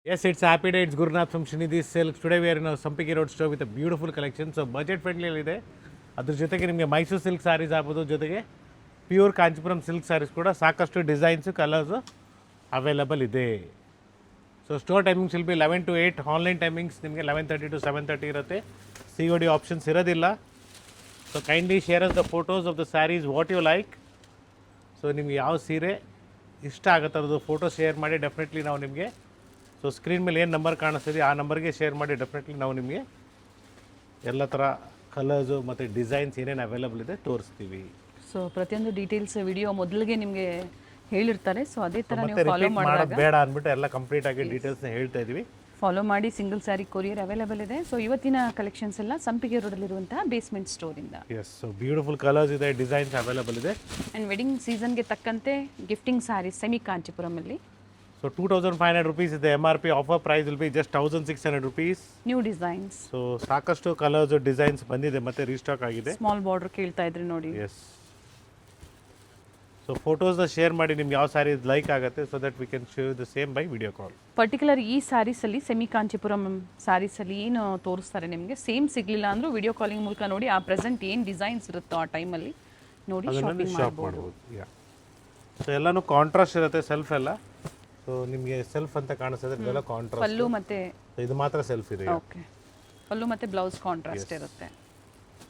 Yes, it's happy day. It's Gurunath from Srinidhi Silks. Today we are in a Sampiki Road store with a beautiful collection. So budget friendly ಇದೆ. ಅದ್ರ ಜೊತೆಗೆ ನಿಮಗೆ Mysuru silk saris ಆಗ್ಬೋದು, ಜೊತೆಗೆ pure Kanchipuram silk sarees ಕೂಡ ಸಾಕಷ್ಟು designs colours available ಇದೆ. So store timings will be 11 to 8. Online timings ನಿಮಗೆ 11:30 to 7:30 ಇರುತ್ತೆ. COD ಆಪ್ಷನ್ಸ್ ಇರೋದಿಲ್ಲ. So kindly share us the photos of the sarees what you like. So ನಿಮ್ಗೆ ಯಾವ ಸೀರೆ ಇಷ್ಟ ಆಗುತ್ತೆ ಅದ್ರದ್ದು ಫೋಟೋ ಶೇರ್ ಮಾಡಿ, ಡೆಫಿನೆಟ್ಲಿ ನಾವು ನಿಮಗೆ ಸೊ ಸ್ಕ್ರೀನ್ ಮೇಲೆ ಏನು ನಂಬರ್ ಕಾಣಿಸ್ತಿದೆ ಆ ನಂಬರ್ಗೆ ಶೇರ್ ಮಾಡಿ, ಡೆಫಿನೆಟ್ಲಿ ನಾವು ನಿಮಗೆ ಎಲ್ಲ ಥರ ಕಲರ್ಸು ಮತ್ತು ಡಿಸೈನ್ಸ್ ಏನೇನು ಅವೈಲಬಲ್ ಇದೆ ತೋರಿಸ್ತೀವಿ. ಸೊ ಪ್ರತಿಯೊಂದು ಡೀಟೇಲ್ಸ್ ವಿಡಿಯೋ ಮೊದಲಿಗೆ ನಿಮಗೆ ಹೇಳಿರ್ತಾರೆ. ಸೊ ಅದೇ ಥರ ನೀವು ಮತ್ತೆ ಫಾಲೋ ರಿಪೀಟ್ ಮಾಡೋದು ಬೇಡ ಅಂದ್ಬಿಟ್ಟು ಎಲ್ಲ ಕಂಪ್ಲೀಟ್ ಆಗಿ ಡೀಟೇಲ್ಸ್ನ ಹೇಳ್ತಾ ಇದ್ವಿ. ಫಾಲೋ ಮಾಡಿ. ಸಿಂಗಲ್ ಸ್ಯಾರಿ ಕೊರಿಯರ್ ಅವೈಲೇಬಲ್ ಇದೆ. ಸೊ ಇವತ್ತಿನ ಕಲೆಕ್ಷನ್ಸ್ ಎಲ್ಲ ಸಂಪಿಗೆ ರೋಡಲ್ಲಿರುವಂತಹ ಬೇಸ್ಮೆಂಟ್ ಸ್ಟೋರಿಂದ. ಎಸ್, ಸೊ ಬ್ಯೂಟಿಫುಲ್ ಕಲರ್ಸ್ ಇದೆ, ಡಿಸೈನ್ಸ್ ಅವೈಲಬಲ್ ಇದೆ. ಆ್ಯಂಡ್ ವೆಡ್ಡಿಂಗ್ ಸೀಸನ್ಗೆ ತಕ್ಕಂತೆ ಗಿಫ್ಟಿಂಗ್ ಸ್ಯಾರೀಸ್ ಸೆಮಿ ಕಾಂಚೀಪುರಮಲ್ಲಿ. ಸೊ 2,500 rupees ಇದೆ. MRP offer price will be just 1,600 rupees. New designs. So ಸಾಕಷ್ಟು ಕಲರ್ಸ್ ಡಿಸೈನ್ಸ್ ಬಂದಿದೆ ಮತ್ತೆ ರೀಸ್ಟಾಕ್ ಆಗಿದೆ. ಸ್ಮಾಲ್ ಬಾರ್ಡರ್ ಕೇಳ್ತಾ ಇದ್ರಿ ನೋಡಿ. ಎಸ್, ಸೊ ಫೋಟೋಸ್ನ ಶೇರ್ ಮಾಡಿ ನಿಮ್ಗೆ ಯಾವ ಸ್ಯಾರಿ ಲೈಕ್ ಆಗುತ್ತೆ, so that we can show the same by video call. Particular ಈ ಸ್ಯಾರೀಸಲ್ಲಿ ಸೆಮಿ ಕಾಂಚೀಪುರಂ ಸ್ಯಾರೀಸಲ್ಲಿ ಏನು ತೋರಿಸ್ತಾರೆ ನಿಮಗೆ ಸೇಮ್ ಸಿಗಲಿಲ್ಲ ಅಂದರೂ ವಿಡಿಯೋ ಕಾಲಿಂಗ್ ಮೂಲಕ ನೋಡಿ ಆ ಪ್ರೆಸೆಂಟ್ ಏನು ಡಿಸೈನ್ಸ್ ಇರುತ್ತೋ ಆ ಟೈಮಲ್ಲಿ ನೋಡಿ ಶಾಪಿಂಗ್ ಶಾಪ್ ಮಾಡ್ಬೋದು. ಮಾಡ್ಬೋದು. ಯಾ, ಸೊ ಎಲ್ಲನೂ ಕಾಂಟ್ರಾಸ್ಟ್ ಇರುತ್ತೆ. ಸೆಲ್ಫ್ ಎಲ್ಲ ಸೊ ನಿಮಗೆ ಸೆಲ್ಫ್ ಅಂತ ಕಾಣಿಸ್ತದೆ, ಇದೆಲ್ಲ ಕಾಂಟ್ರಾಸ್ಟ್. ಪಲ್ಲು ಮತ್ತೆ ಇದು ಮಾತ್ರ ಸೆಲ್ಫ್ ಇದೆ. ಓಕೆ, ಪಲ್ಲು ಮತ್ತೆ ಬ್ಲೌಸ್ ಕಾಂಟ್ರಾಸ್ಟ್ ಇರುತ್ತೆ.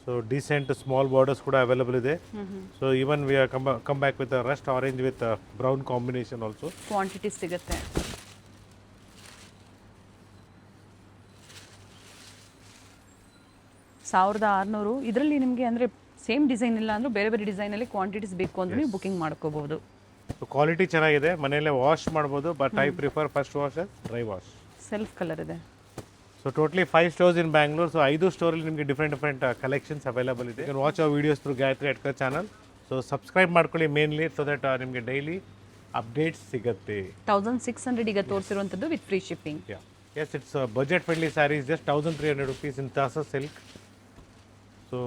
ಸೊ ಡಿಸೆಂಟ್ ಸ್ಮಾಲ್ ಬಾರ್ಡರ್ಸ್ ಕೂಡ ಅವೈಲಬಲ್ ಇದೆ. So even we are come back with Rust orange with brown combination also. Quantity ಸಿಗುತ್ತೆ. $1,600 ಇದರಲ್ಲಿ ನಿಮಗೆ ಅಂದರೆ ಸೇಮ್ ಡಿಸೈನ್ ಇಲ್ಲ ಅಂದರೂ ಬೇರೆ ಬೇರೆ ಡಿಸೈನಲ್ಲಿ ಕ್ವಾಂಟಿಟೀಸ್ ಬೇಕು ಅಂದ್ರೆ ನೀವು ಬುಕಿಂಗ್ ಮಾಡ್ಕೋಬಹುದು. ಸೊ ಕ್ವಾಲಿಟಿ ಚೆನ್ನಾಗಿದೆ, ಮನೆಯಲ್ಲೇ ವಾಶ್ ಮಾಡ್ಬೋದು. But I prefer first wash dry wash. Self colour ಇದೆ. So totally 5 stores in Bangalore. So 5 ಸ್ಟೋರಲ್ಲಿ ನಿಮಗೆ ಡಿಫ್ರೆಂಟ್ ಕಲೆಕ್ಷನ್ಸ್ ಅವೈಲಬಲ್ ಇದೆ. You watch our videos through Gayatri ಎಟ್ಕರ್ ಚಾನಲ್. ಸೊ ಸಬ್ಸ್ಕ್ರೈಬ್ ಮಾಡ್ಕೊಳ್ಳಿ ಮೇನ್ಲಿ, ಸೊ ದಟ್ ನಿಮಗೆ ಡೈಲಿ ಅಪ್ಡೇಟ್ಸ್ ಸಿಗುತ್ತೆ. 1,600 ಈಗ ತೋರಿಸಿರುವಂಥದ್ದು with free shipping. Yes, it's budget friendly sarees, just 1,300 rupees in ತಾಸ ಸಿಲ್ಕ್. ಸೊ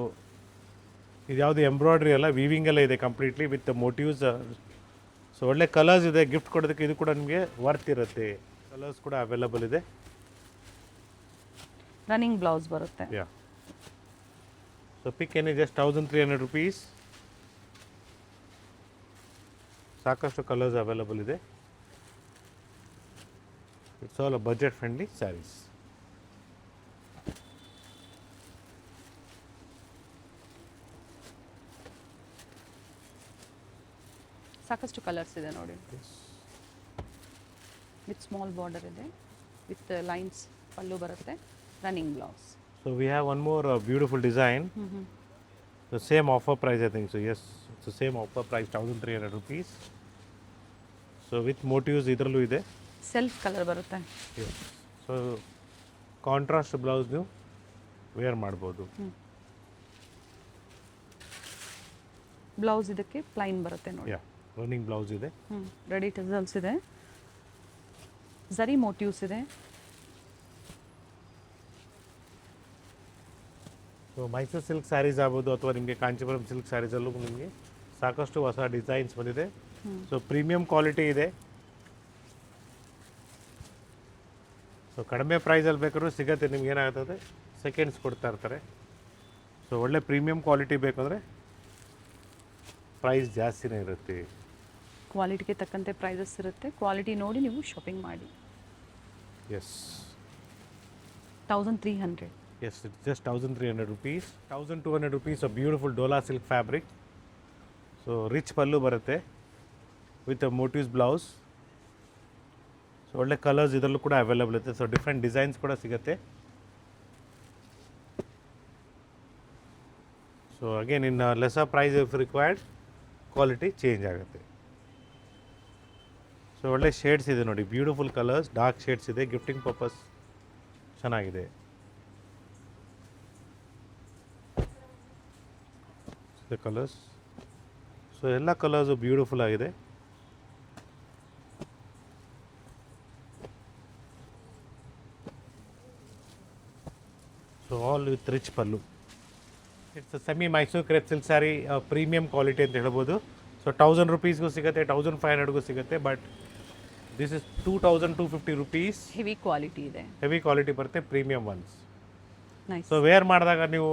ಇದು ಯಾವುದು ಎಂಬ್ರಾಯ್ಡ್ರಿ ಅಲ್ಲ, ವೀವಿಂಗ್ ಎಲ್ಲ ಇದೆ ಕಂಪ್ಲೀಟ್ಲಿ ವಿತ್ ಮೋಟಿವ್ಸ್. ಸೊ ಒಳ್ಳೆ ಕಲರ್ಸ್ ಇದೆ, ಗಿಫ್ಟ್ ಕೊಡೋದಕ್ಕೆ ಇದು ಕೂಡ ನಿಮಗೆ ವರ್ತ್ ಇರುತ್ತೆ. ಕಲರ್ಸ್ ಕೂಡ ಅವೈಲಬಲ್ ಇದೆ. ರನ್ನಿಂಗ್ ಬ್ಲೌಸ್ ಬರುತ್ತೆ. ಯಾ, so pick any just 1,300 rupees. ಸಾಕಷ್ಟು ಕಲರ್ಸ್ ಅವೈಲಬಲ್ ಇದೆ. It's all budget friendly sarees. ಸಾಕಷ್ಟು ಕಲರ್ಸ್ ಇದೆ ನೋಡಿ. ವಿತ್ ಸ್ಮಾಲ್ ಬಾರ್ಡರ್ ಇದೆ, ವಿತ್ ಲೈನ್ಸ್ ಪಲ್ಲು ಬರುತ್ತೆ, running blouse. So we have one more beautiful design. The same offer price, I think. So yes, it's the same offer price, 1,300 rupees. So with motives ಇದರಲ್ಲೂ ಇದೆ. Self colour ಬರುತ್ತೆ. So contrast blouse ನೀವು wear ಮಾಡ್ಬೋದು. Blouse ಇದಕ್ಕೆ plain ಬರುತ್ತೆ ನೋಡಿ. ಯಾ, running blouse ಇದೆ. Ready tassels ಇದೆ, ಝರಿ ಮೋಟಿವ್ಸ್ ಇದೆ. ಸೊ ಮೈಸೂರು ಸಿಲ್ಕ್ ಸ್ಯಾರೀಸ್ ಆಗ್ಬೋದು ಅಥವಾ ನಿಮಗೆ ಕಾಂಚೀಪುರಂ ಸಿಲ್ಕ್ ಸ್ಯಾರೀಸಲ್ಲೂ ನಿಮಗೆ ಸಾಕಷ್ಟು ಹೊಸ ಡಿಸೈನ್ಸ್ ಬಂದಿದೆ. ಸೊ ಪ್ರೀಮಿಯಂ ಕ್ವಾಲಿಟಿ ಇದೆ. ಸೊ ಕಡಿಮೆ ಪ್ರೈಸಲ್ಲಿ ಬೇಕಾದ್ರೂ ಸಿಗುತ್ತೆ ನಿಮ್ಗೆ. ಏನಾಗ್ತದೆ, ಸೆಕೆಂಡ್ಸ್ ಕೊಡ್ತಾ ಇರ್ತಾರೆ. ಸೊ ಒಳ್ಳೆ ಪ್ರೀಮಿಯಂ ಕ್ವಾಲಿಟಿ ಬೇಕಂದರೆ ಪ್ರೈಸ್ ಜಾಸ್ತಿನೇ ಇರುತ್ತೆ. ಕ್ವಾಲಿಟಿಗೆ ತಕ್ಕಂತೆ ಪ್ರೈಸಸ್ ಇರುತ್ತೆ. ಕ್ವಾಲಿಟಿ ನೋಡಿ ನೀವು ಶಾಪಿಂಗ್ ಮಾಡಿ. Yes, 1,300. Yes, it's just 1,300 rupees. 1,200 rupees of beautiful Dola silk fabric. So rich pallu ಬರುತ್ತೆ ವಿತ್ ಮೋಟಿವ್ಸ್ ಬ್ಲೌಸ್. ಸೊ ಒಳ್ಳೆ ಕಲರ್ಸ್ ಇದರಲ್ಲೂ ಕೂಡ ಅವೈಲಬಲ್ ಇರುತ್ತೆ. ಸೊ ಡಿಫ್ರೆಂಟ್ ಡಿಸೈನ್ಸ್ ಕೂಡ ಸಿಗುತ್ತೆ. So again in lesser price if required, quality change ಆಗುತ್ತೆ. So ಒಳ್ಳೆ shades ಇದೆ ನೋಡಿ, ಬ್ಯೂಟಿಫುಲ್ ಕಲರ್ಸ್, ಡಾರ್ಕ್ ಶೇಡ್ಸ್ ಇದೆ. ಗಿಫ್ಟಿಂಗ್ ಪರ್ಪಸ್ ಚೆನ್ನಾಗಿದೆ. ದ ಕಲರ್ಸ್, ಸೊ ಎಲ್ಲ ಕಲರ್ಸು ಬ್ಯೂಟಿಫುಲ್ ಆಗಿದೆ. So all with rich pallu. It's semi Mysuru crepe silk saree, premium quality ಅಂತ ಹೇಳ್ಬೋದು. ಸೊ 1,000 rupeesಗೂ ಸಿಗುತ್ತೆ, 1,500ಗೂ ಸಿಗುತ್ತೆ. But this is 2250 rupees. Heavy quality ಇದೆ. ಹೆವಿ ಕ್ವಾಲಿಟಿ ಬರುತ್ತೆ, premium ones. Nice. So wear ಮಾಡಿದಾಗ ನೀವು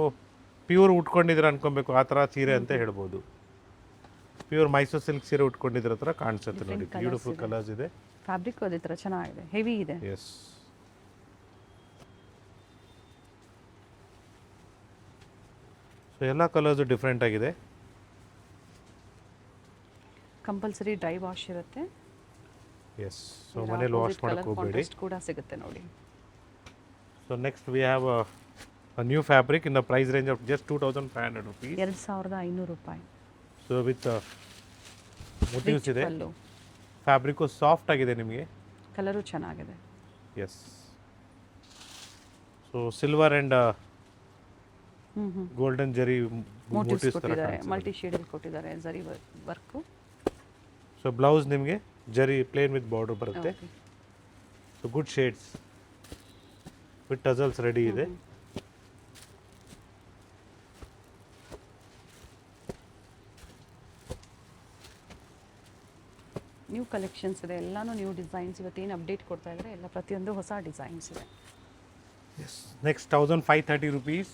ಪ್ಯೂರ್ ಉಟ್ಕೊಂಡಿದ್ದೀರ ಅನ್ಕೊಬೇಕು, ಆ ಥರ ಸೀರೆ ಅಂತ ಹೇಳ್ಬೋದು. ಪ್ಯೂರ್ ಮೈಸೂರು ಸಿಲ್ಕ್ ಸೀರೆ ಉಟ್ಕೊಂಡಿದ್ರ ಹತ್ರ ಕಾಣಿಸುತ್ತೆ ನೋಡಿ. ಬ್ಯೂಟಿಫುಲ್ ಕಲರ್ಸ್ ಇದೆ. ಫ್ಯಾಬ್ರಿಕ್ ಅದೇ ಥರ ಚೆನ್ನಾಗಿದೆ, ಹೆವಿ ಇದೆ. ಎಸ್. ಸೊ ಎಲ್ಲ ಕಲರ್ಸು ಡಿಫ್ರೆಂಟ್ ಆಗಿದೆ. ಕಂಪಲ್ಸರಿ ಡ್ರೈ ವಾಶ್ ಇರುತ್ತೆ. ಎಸ್. ಸೊ ಮನೇಲಿ ವಾಶ್ ಮಾಡಕ್ಕೆ ಹೋಗಬೇಡಿ. ಕೂಡ ಸಿಗುತ್ತೆ ನೋಡಿ. So next we have a new fabric in the price range of just 2500 rupees. 2500 ರೂಪಾಯಿ. ಸೊ ವಿತ್ ಮೋಟಿವ್ಸ್ ಇದೆ. ಫ್ಯಾಬ್ರಿಕ್ಕು ಸಾಫ್ಟ್ ಆಗಿದೆ ನಿಮಗೆ. ಕಲರು ಚೆನ್ನಾಗಿದೆ. Yes. So silver and golden zari motifs ಕೊಟ್ಟಿದ್ದಾರೆ, ಮಲ್ಟಿ ಶೇಡಲ್ಲಿ ಕೊಟ್ಟಿದ್ದಾರೆ ಜರಿ ವರ್ಕು. ಸೊ ಬ್ಲೌಸ್ ನಿಮಗೆ ಜರಿ ಪ್ಲೇನ್ ವಿತ್ ಬಾರ್ಡರ್ ಬರುತ್ತೆ. So good shades with ಟಜಲ್ಸ್ ready ಇದೆ. ನ್ಯೂ ಕಲೆಕ್ಷನ್ಸ್ ಇದೆ, ಎಲ್ಲಾನು ನ್ಯೂ ಡಿಸೈನ್ಸ್. ಇವತ್ತೇನು ಅಪ್ಡೇಟ್ ಕೊಡ್ತಾ ಇದ್ದಾರೆ ಎಲ್ಲ ಪ್ರತಿಯೊಂದು ಹೊಸ ಡಿಸೈನ್ಸ್ ಇದೆ. ಎಸ್. Next 1530 rupees.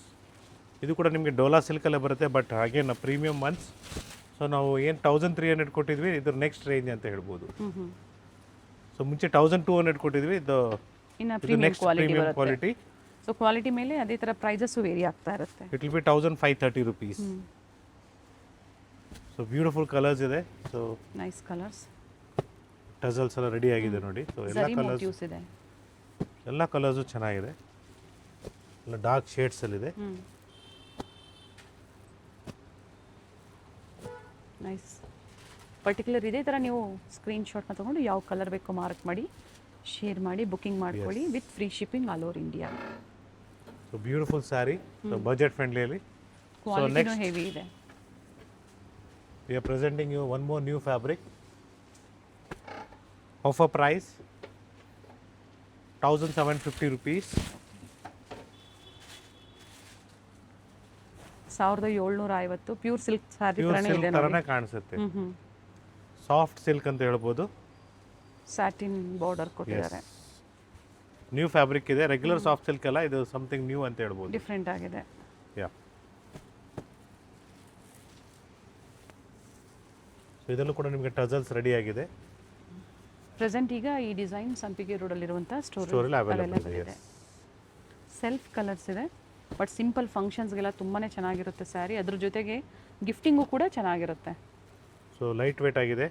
ಇದು ಕೂಡ ನಿಮಗೆ ಡೋಲಾ ಸಿಲ್ಕಲ್ಲೇ ಬರುತ್ತೆ, ಬಟ್ ಹಾಗೆ ಪ್ರೀಮಿಯಂ ಒನ್ಸ್. ಸೊ ನಾವು ಏನು 1300 ಕೊಟ್ಟಿದ್ವಿ, ಇದ್ರ ನೆಕ್ಸ್ಟ್ ರೇಂಜ್ ಅಂತ ಹೇಳ್ಬೋದು. ಸೊ ಮುಂಚೆ 1200 ಕೊಟ್ಟಿದ್ವಿ, ಇದು ಇನ್ನು premium premium quality. So quality ಮೇಲೆ ಅದೇ ಥರ ಪ್ರೈಸಸ್ಸು ವೇರಿ ಆಗ್ತಾ ಇರುತ್ತೆ. It will be 1530 rupees. So beautiful colours ಇದೆ. So nice colours. ಟಜಲ್ಸ್ ಎಲ್ಲ ರೆಡಿ ಆಗಿದೆ ನೋಡಿ. ಸೊ ಎಲ್ಲ ಕಲರ್ಸ್ ಇದೆ, ಎಲ್ಲ ಕಲರ್ಸು ಚೆನ್ನಾಗಿದೆ. ಎಲ್ಲ ಡಾರ್ಕ್ ಶೇಡ್ಸಲ್ಲಿದೆ. ನೈಸ್. ಪರ್ಟಿಕ್ಯುಲರ್ ಇದೇ ಥರ ನೀವು ಸ್ಕ್ರೀನ್ಶಾಟ್ನ ತೊಗೊಂಡು ಯಾವ ಕಲರ್ ಬೇಕೋ ಮಾರ್ಕ್ ಮಾಡಿ ಶೇರ್ ಮಾಡಿ ಬುಕ್ಕಿಂಗ್ ಮಾಡ್ಕೊಳ್ಳಿ with free shipping all over India. So beautiful sari. So budget ಫ್ರೆಂಡ್ಲಿಯಲ್ಲಿ. ಕ್ವಾಲಿಟಿನೂ ಹೆವಿ ಇದೆ. We are presenting you one more new fabric. Offer price 1750 rupees. 1750 pure silk saree pure ಥರನೇ ಸಿಲ್ಕ್ ಇದೆ ಥರನೇ ನೋಡಿ. ಕಾಣಿಸುತ್ತೆ. ಸಾಫ್ಟ್ ಸಿಲ್ಕ್ ಅಂತ ಹೇಳ್ಬೋದು. ಸ್ಯಾಟಿನ್ ಬಾರ್ಡರ್ ಕೊಟ್ಟಿದ್ದಾರೆ. ನ್ಯೂ ಫ್ಯಾಬ್ರಿಕ್ ಇದೆ, ರೆಗ್ಯುಲರ್ ಸಾಫ್ಟ್ ಸಿಲ್ಕ್ ಅಲ್ಲ, ಇದು ಸಮಥಿಂಗ್ ನ್ಯೂ ಅಂತ ಹೇಳ್ಬೋದು. ಡಿಫ್ರೆಂಟ್ ಆಗಿದೆ. ಯಾ. ಸೊ ಇದರಲ್ಲೂ ಕೂಡ ನಿಮಗೆ ಟಜಲ್ಸ್ ರೆಡಿ ಆಗಿದೆ. ಪ್ರೆಸೆಂಟ್ ಈಗ ಈ ಡಿಸೈನ್ ಸಂಪಿಗೆ ರೋಡಲ್ಲಿರುವಂಥ ಸ್ಟೋರಲ್ಲಿ ಅವೈಲೇಬಲ್ ಅವೈಲೇಬಲ್ ಇದೆ. ಸೆಲ್ಫ್ ಕಲರ್ಸ್ ಇದೆ, ಬಟ್ ಸಿಂಪಲ್ ಫಂಕ್ಷನ್ಸ್ಗೆಲ್ಲ ತುಂಬಾ ಚೆನ್ನಾಗಿರುತ್ತೆ ಸ್ಯಾರಿ. ಅದ್ರ ಜೊತೆಗೆ ಗಿಫ್ಟಿಂಗು ಕೂಡ ಚೆನ್ನಾಗಿರುತ್ತೆ. ಸೊ ಲೈಟ್ ವೇಟ್ ಆಗಿದೆ,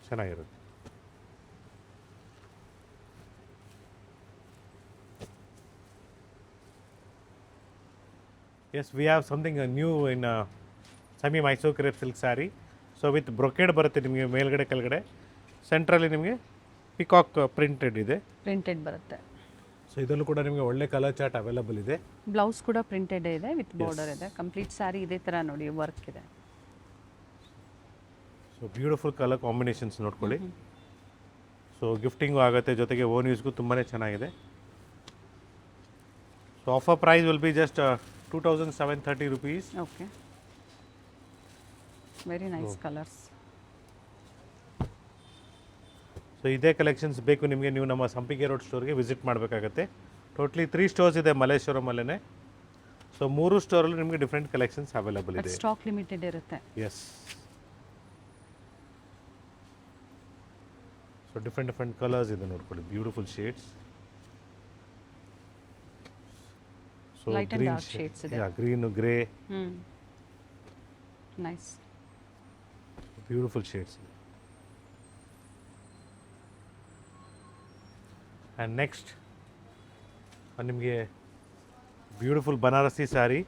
ಚೆನ್ನಾಗಿರುತ್ತೆ. Yes, we have something new in semi Mysuru crepe silk saree. So with brocade ಬರುತ್ತೆ ನಿಮಗೆ ಮೇಲ್ಗಡೆ ಕೆಳಗಡೆ. ಸೆಂಟ್ರಲ್ಲಿ ನಿಮಗೆ ಪಿಕಾಕ್ ಪ್ರಿಂಟೆಡ್ ಇದೆ. ಪ್ರಿಂಟೆಡ್ ಬರುತ್ತೆ. ಸೊ ಇದರಲ್ಲೂ ಕೂಡ ನಿಮಗೆ ಒಳ್ಳೆ ಕಲರ್ ಚಾರ್ಟ್ ಅವೈಲೇಬಲ್ ಇದೆ. ಬ್ಲೌಸ್ ಕೂಡ ಪ್ರಿಂಟೆಡ್ ಇದೆ ವಿತ್ ಬಾರ್ಡರ್ ಇದೆ. ಕಂಪ್ಲೀಟ್ ಸ್ಯಾರಿ ಇದೇ ಥರ ನೋಡಿ ವರ್ಕ್ ಇದೆ. ಸೊ ಬ್ಯೂಟಿಫುಲ್ ಕಲರ್ ಕಾಂಬಿನೇಷನ್ಸ್ ನೋಡ್ಕೊಳ್ಳಿ. ಸೊ ಗಿಫ್ಟಿಂಗು ಆಗುತ್ತೆ, ಜೊತೆಗೆ ಓನ್ ಯೂಸ್ಗೂ ತುಂಬಾ ಚೆನ್ನಾಗಿದೆ. So offer price will be just 2730 rupees. Okay, very nice colours. So ಇದೇ ಕಲೆಕ್ಷನ್ಸ್ ಬೇಕು ನಿಮಗೆ, ನೀವು ನಮ್ಮ ಸಂಪಿಗೆ ರೋಡ್ ಸ್ಟೋರ್ಗೆ ವಿಸಿಟ್ ಮಾಡಬೇಕಾಗತ್ತೆ. ಟೋಟ್ಲಿ 3 ಸ್ಟೋರ್ಸ್ ಇದೆ ಮಲ್ಲೇಶ್ವರಮಲ್ಲೇ. ಸೊ 3 ಸ್ಟೋರಲ್ಲಿ ನಿಮಗೆ ಡಿಫ್ರೆಂಟ್ ಕಲೆಕ್ಷನ್ಸ್ ಅವೈಲೇಬಲ್ ಇದೆ. ಸ್ಟಾಕ್ ಲಿಮಿಟೆಡ್ ಇರುತ್ತೆ. ಎಸ್. ಸೊ ಡಿಫ್ರೆಂಟ್ ಕಲರ್ಸ್ ಇದೆ ನೋಡ್ಕೊಳ್ಳಿ, beautiful shades. So light and dark shades ಇದೆ. Green, grey, nice beautiful shades. And next ನಿಮಗೆ beautiful Banarasi saree.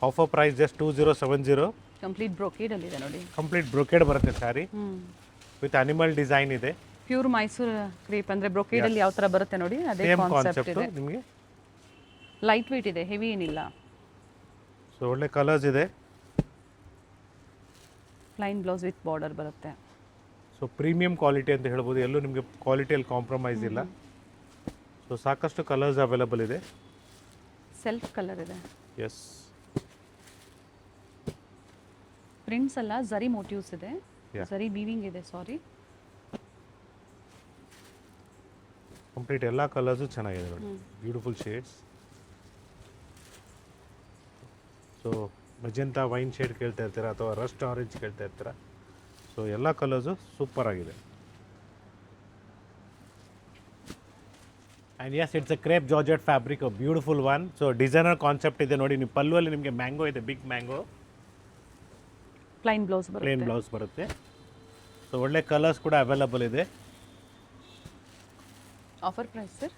Offer price just 2070. Complete ಬ್ರೊಕೇಡಲ್ಲಿ ಇದೆ ನೋಡಿ. ಕಂಪ್ಲೀಟ್ ಬ್ರೊಕೇಡ್ ಬರುತ್ತೆ ಸ್ಯಾರಿ ವಿತ್ ಅನಿಮಲ್ ಡಿಸೈನ್ ಇದೆ. ಪ್ಯೂರ್ ಮೈಸೂರು ಕ್ರೇಪ್ ಅಂದರೆ ಬ್ರೊಕೇಡಲ್ಲಿ ಯಾವ ಥರ ಬರುತ್ತೆ ನೋಡಿ, ಅದೇ ಸೇಮ್ ಕಾನ್ಸೆಪ್ಟ್ ಕಾನ್ಸೆಪ್ಟ್ ಇದೆ. ನಿಮಗೆ. ಲೈಟ್ ವೇಟ್ ಇದೆ, ಹೆವಿ ಏನಿಲ್ಲ. ಸೊ ಒಳ್ಳೆ ಕಲರ್ಸ್ ಇದೆ. ಪ್ಲೈನ್ ಬ್ಲೌಸ್ ವಿತ್ ಬಾರ್ಡರ್ ಬರುತ್ತೆ. ಸೊ ಪ್ರೀಮಿಯಂ ಕ್ವಾಲಿಟಿ ಅಂತ ಹೇಳ್ಬೋದು, ಎಲ್ಲೂ ನಿಮಗೆ ಕ್ವಾಲಿಟಿಯಲ್ಲಿ ಕಾಂಪ್ರಮೈಸ್ ಇಲ್ಲ. ಸೊ ಸಾಕಷ್ಟು ಕಲರ್ಸ್ ಅವೈಲೇಬಲ್ ಇದೆ. ಸೆಲ್ಫ್ ಕಲರ್ ಇದೆ. ಎಸ್. ಪ್ರಿಂಟ್ಸ್ ಎಲ್ಲ ಝರಿ ಮೋಟಿವ್ಸ್ ಇದೆ. Yeah. ಝರಿ ವೀವಿಂಗ್ ಇದೆ, ಸಾರಿ. ಕಂಪ್ಲೀಟ್ ಎಲ್ಲ ಕಲರ್ಸು ಚೆನ್ನಾಗಿದೆ ನೋಡಿ, beautiful shades. So magenta wine shade ಕೇಳ್ತಾ ಇರ್ತೀರಾ ಅಥವಾ ರಸ್ಟ್ ಆರೆಂಜ್ ಕೇಳ್ತಾ ಇರ್ತೀರಾ, ಸೊ ಎಲ್ಲ ಕಲರ್ಸು ಸೂಪರ್ ಆಗಿದೆ. And yes, it's a crepe georgette fabric, beautiful one. So designer concept ಇದೆ ನೋಡಿ, ನೀವು ಪಲ್ಲುವಲ್ಲಿ ನಿಮಗೆ ಮ್ಯಾಂಗೋ ಇದೆ, big mango. Plain blouse plain blouse ಬರುತ್ತೆ. ಸೊ ಒಳ್ಳೆ ಕಲರ್ಸ್ ಕೂಡ ಅವೈಲಬಲ್ ಇದೆ. Offer price sir?